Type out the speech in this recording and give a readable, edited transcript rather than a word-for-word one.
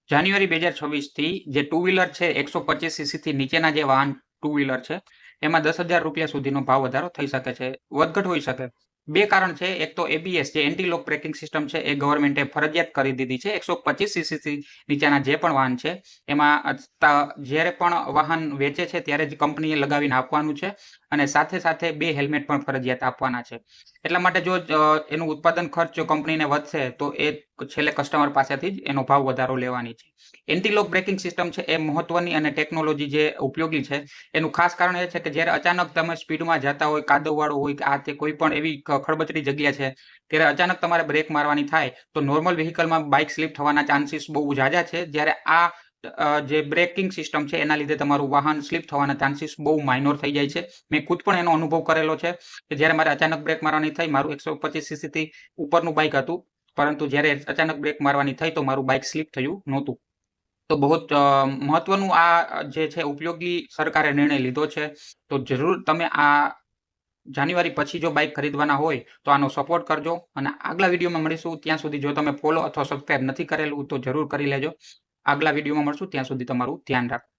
જાન્યુઆરી 2026 થી જે two wheeler છે 125 સીસીથી નીચેના જે વાહન ટુ વ્હીલર છે એમાં ₹10,000 સુધીનો ભાવ વધારો થઈ શકે છે. વધઘટ હોઈ શકે. બે કારણ છે. એક તો એબીએસ જે એન્ટી લોક બ્રેકિંગ સિસ્ટમ છે એ ગવર્મેન્ટે ફરજિયાત કરી દીધી છે. 125 સીસીથી નીચેના જે પણ વાહન છે એમાં જ્યારે પણ વાહન વેચે છે ત્યારે જ કંપનીએ લગાવીને આપવાનું છે અને સાથે સાથે 2 હેલ્મેટ પણ ફરજિયાત આપવાના છે. એટલા માટે જો એનું ઉત્પાદન ખર્ચ જો કંપનીને વધશે તો એ છેલ્લે કસ્ટમર પાસેથી જ એનો ભાવ વધારો લેવાની છે. એન્ટી લોક બ્રેકિંગ સિસ્ટમ છે એ મહત્વની અને ટેકનોલોજી જે ઉપયોગી છે એનું ખાસ કારણ એ છે કે જ્યારે અચાનક તમે સ્પીડમાં જતા હોય, કાદવવાળું હોય કે આ તે કોઈ પણ એવી ખડબચડી જગ્યા છે ત્યારે અચાનક તમારે બ્રેક મારવાની થાય તો નોર્મલ વ્હીકલમાં બાઇક સ્લીપ થવાના ચાન્સીસ બહુ ઝાઝા છે. જ્યારે આ જે બ્રેકિંગ સિસ્ટમ છે એના લીધે તમારું વાહન સ્લીપ થવાના ચાન્સીસ બહુ માઇનોર થઈ જાય છે. મેં ખુદ પણ એનો અનુભવ કરેલો છે કે જ્યારે મારે અચાનક બ્રેક મારવાની થઈ, મારું 125 સીસીથી ઉપરનું બાઇક હતું, પરંતુ જ્યારે અચાનક બ્રેક મારવાની થઈ તો મારું બાઇક સ્લીપ થયું નહોતું. તો બહુ જ મહત્વનું આ જે છે ઉપયોગી સરકારે નિર્ણય લીધો છે. તો જરૂર તમે આ જાન્યુઆરી પછી જો બાઇક ખરીદવાના હોય તો આનો સપોર્ટ કરજો અને આગલા વિડીયોમાં મળીશું. ત્યાં સુધી જો તમે ફોલો અથવા સબસ્ક્રાઇબ નથી કરેલું તો જરૂર કરી લેજો. આગલા વિડીયોમાં મળશું. ત્યાં સુધી તમારું ધ્યાન રાખો.